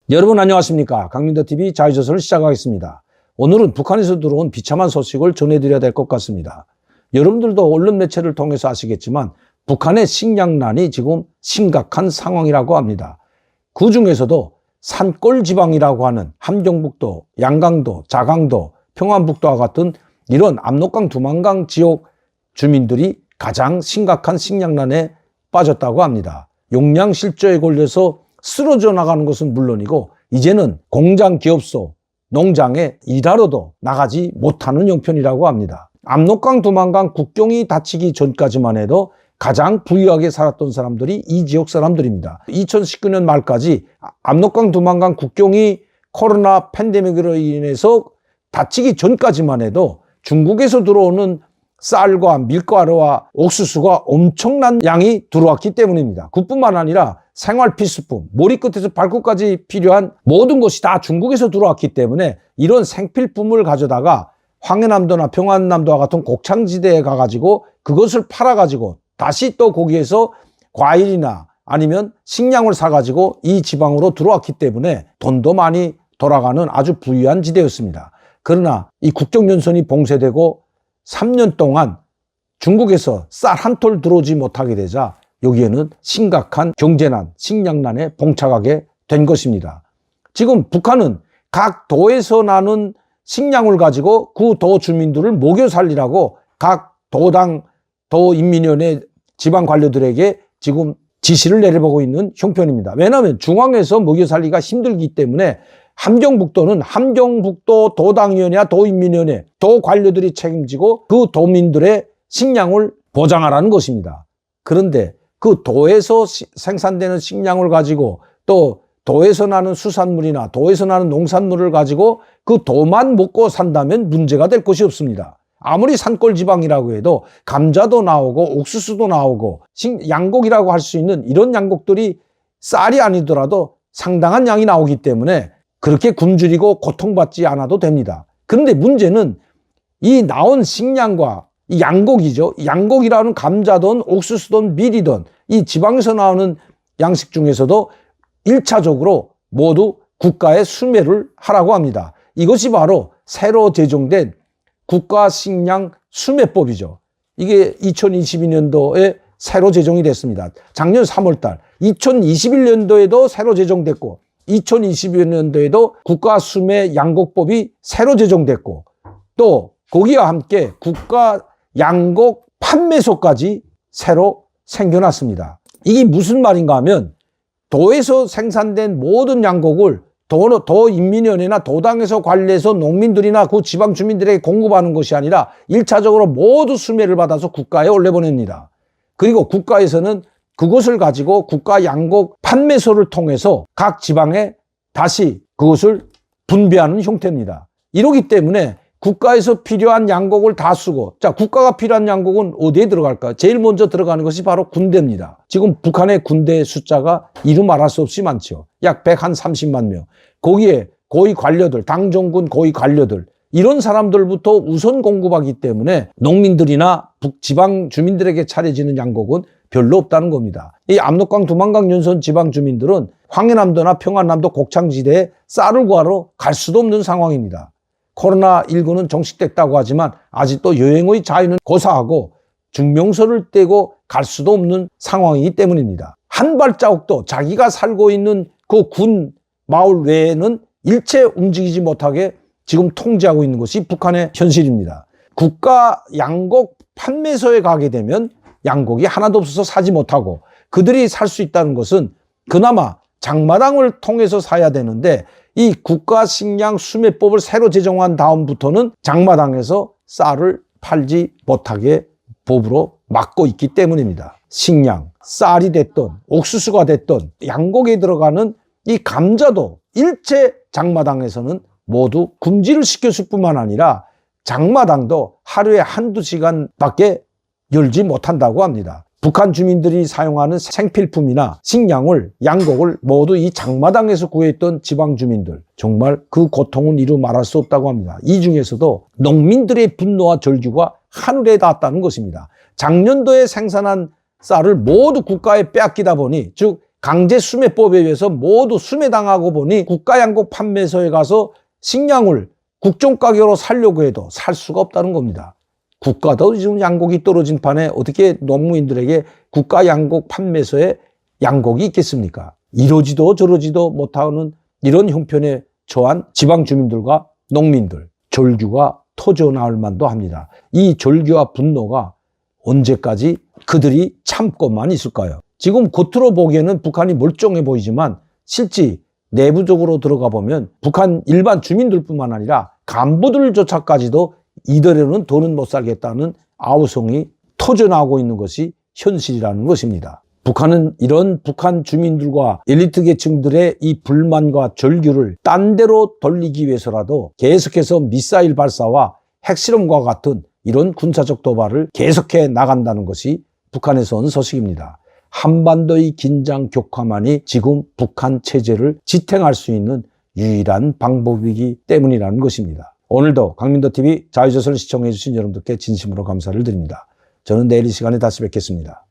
여러분 안녕하십니까. 강민더TV 자유조선을 시작하겠습니다. 오늘은 북한에서 들어온 비참한 소식을 전해드려야 될 것 같습니다. 여러분들도 언론 매체를 통해서 아시겠지만 북한의 식량난이 지금 심각한 상황이라고 합니다. 그 중에서도 산골 지방이라고 하는 함경북도, 양강도, 자강도, 평안북도와 같은 이런 압록강, 두만강 지역 주민들이 가장 심각한 식량난에 빠졌다고 합니다. 용량 실조에 걸려서 쓰러져 나가는 것은 물론이고 이제는 공장, 기업소, 농장에 일하러도 나가지 못하는 형편이라고 합니다. 압록강, 두만강 국경이 닫히기 전까지만 해도 가장 부유하게 살았던 사람들이 이 지역 사람들입니다. 2019년 말까지 압록강, 두만강 국경이 코로나 팬데믹으로 인해서 닫히기 전까지만 해도 중국에서 들어오는 쌀과 밀가루와 옥수수가 엄청난 양이 들어왔기 때문입니다. 그뿐만 아니라 생활 필수품, 머리끝에서 발끝까지 필요한 모든 것이 다 중국에서 들어왔기 때문에 이런 생필품을 가져다가 황해남도나 평안남도와 같은 곡창지대에 가가지고 그것을 팔아가지고 다시 또 거기에서 과일이나 아니면 식량을 사가지고 이 지방으로 들어왔기 때문에 돈도 많이 돌아가는 아주 부유한 지대였습니다. 그러나 이 국경연선이 봉쇄되고 3년 동안 중국에서 쌀 한 톨 들어오지 못하게 되자 여기에는 심각한 경제난, 식량난에 봉착하게 된 것입니다. 지금 북한은 각 도에서 나는 식량을 가지고 그 도 주민들을 먹여 살리라고 각 도당, 도인민위원회 지방 관료들에게 지금 지시를 내려보고 있는 형편입니다. 왜냐하면 중앙에서 먹여 살리기가 힘들기 때문에 함경북도는 함경북도 도당위원회와 도인민위원회, 도 관료들이 책임지고 그 도민들의 식량을 보장하라는 것입니다. 그런데 그 도에서 생산되는 식량을 가지고 또 도에서 나는 수산물이나 도에서 나는 농산물을 가지고 그 도만 먹고 산다면 문제가 될 것이 없습니다. 아무리 산골 지방이라고 해도 감자도 나오고 옥수수도 나오고 양곡이라고 할 수 있는 이런 양곡들이 쌀이 아니더라도 상당한 양이 나오기 때문에 그렇게 굶주리고 고통받지 않아도 됩니다. 그런데 문제는 이 나온 식량과 이 양곡이죠. 양곡이라는 감자든 옥수수든 밀이든 이 지방에서 나오는 양식 중에서도 1차적으로 모두 국가에 수매를 하라고 합니다. 이것이 바로 새로 제정된 국가식량 수매법이죠. 이게 2022년도에 새로 제정이 됐습니다. 작년 3월 달, 2021년도에도 새로 제정됐고 2022년도에도 국가수매 양곡법이 새로 제정됐고 또 거기와 함께 국가 양곡 판매소까지 새로 생겨났습니다. 이게 무슨 말인가 하면 도에서 생산된 모든 양곡을 도인민위원회나 도당에서 관리해서 농민들이나 그 지방 주민들에게 공급하는 것이 아니라 1차적으로 모두 수매를 받아서 국가에 올려보냅니다. 그리고 국가에서는 그것을 가지고 국가 양곡 판매소를 통해서 각 지방에 다시 그것을 분배하는 형태입니다. 이러기 때문에 국가에서 필요한 양곡을 다 쓰고, 자, 국가가 필요한 양곡은 어디에 들어갈까요? 제일 먼저 들어가는 것이 바로 군대입니다. 지금 북한의 군대 숫자가 이루 말할 수 없이 많죠. 약 130만 명. 거기에 고위 관료들, 당정군 고위 관료들, 이런 사람들부터 우선 공급하기 때문에 농민들이나 북지방 주민들에게 차려지는 양곡은 별로 없다는 겁니다. 이 압록강, 두만강 연선 지방 주민들은 황해남도나 평안남도 곡창지대에 쌀을 구하러 갈 수도 없는 상황입니다. 코로나19는 종식됐다고 하지만 아직도 여행의 자유는 고사하고 증명서를 떼고 갈 수도 없는 상황이기 때문입니다. 한 발자국도 자기가 살고 있는 그 군 마을 외에는 일체 움직이지 못하게 지금 통제하고 있는 것이 북한의 현실입니다. 국가 양곡 판매소에 가게 되면 양곡이 하나도 없어서 사지 못하고 그들이 살 수 있다는 것은 그나마 장마당을 통해서 사야 되는데 이 국가식량 수매법을 새로 제정한 다음부터는 장마당에서 쌀을 팔지 못하게 법으로 막고 있기 때문입니다. 식량, 쌀이 됐든 옥수수가 됐든 양곡에 들어가는 이 감자도 일체 장마당에서는 모두 금지를 시켰을 뿐만 아니라 장마당도 하루에 한두 시간밖에 열지 못한다고 합니다. 북한 주민들이 사용하는 생필품이나 식량을, 양곡을 모두 이 장마당에서 구했던 지방 주민들, 정말 그 고통은 이루 말할 수 없다고 합니다. 이 중에서도 농민들의 분노와 절규가 하늘에 닿았다는 것입니다. 작년도에 생산한 쌀을 모두 국가에 빼앗기다 보니, 즉 강제 수매법에 의해서 모두 수매당하고 보니 국가양곡 판매소에 가서 식량을 국정가격으로 사려고 해도 살 수가 없다는 겁니다. 국가도 지금 양곡이 떨어진 판에 어떻게 농민들에게 국가양곡 판매소에 양곡이 있겠습니까? 이러지도 저러지도 못하는 이런 형편에 처한 지방 주민들과 농민들, 절규가 터져나올 만도 합니다. 이 절규와 분노가 언제까지 그들이 참고만 있을까요? 지금 겉으로 보기에는 북한이 멀쩡해 보이지만 실제 내부적으로 들어가 보면 북한 일반 주민들뿐만 아니라 간부들조차까지도 이대로는 더는 못 살겠다는 아우성이 터져나오고 있는 것이 현실이라는 것입니다. 북한은 이런 북한 주민들과 엘리트 계층들의 이 불만과 절규를 딴 데로 돌리기 위해서라도 계속해서 미사일 발사와 핵실험과 같은 이런 군사적 도발을 계속해 나간다는 것이 북한에서 온 소식입니다. 한반도의 긴장 격화만이 지금 북한 체제를 지탱할 수 있는 유일한 방법이기 때문이라는 것입니다. 오늘도 강민도TV 자유조선을 시청해 주신 여러분들께 진심으로 감사를 드립니다. 저는 내일 이 시간에 다시 뵙겠습니다.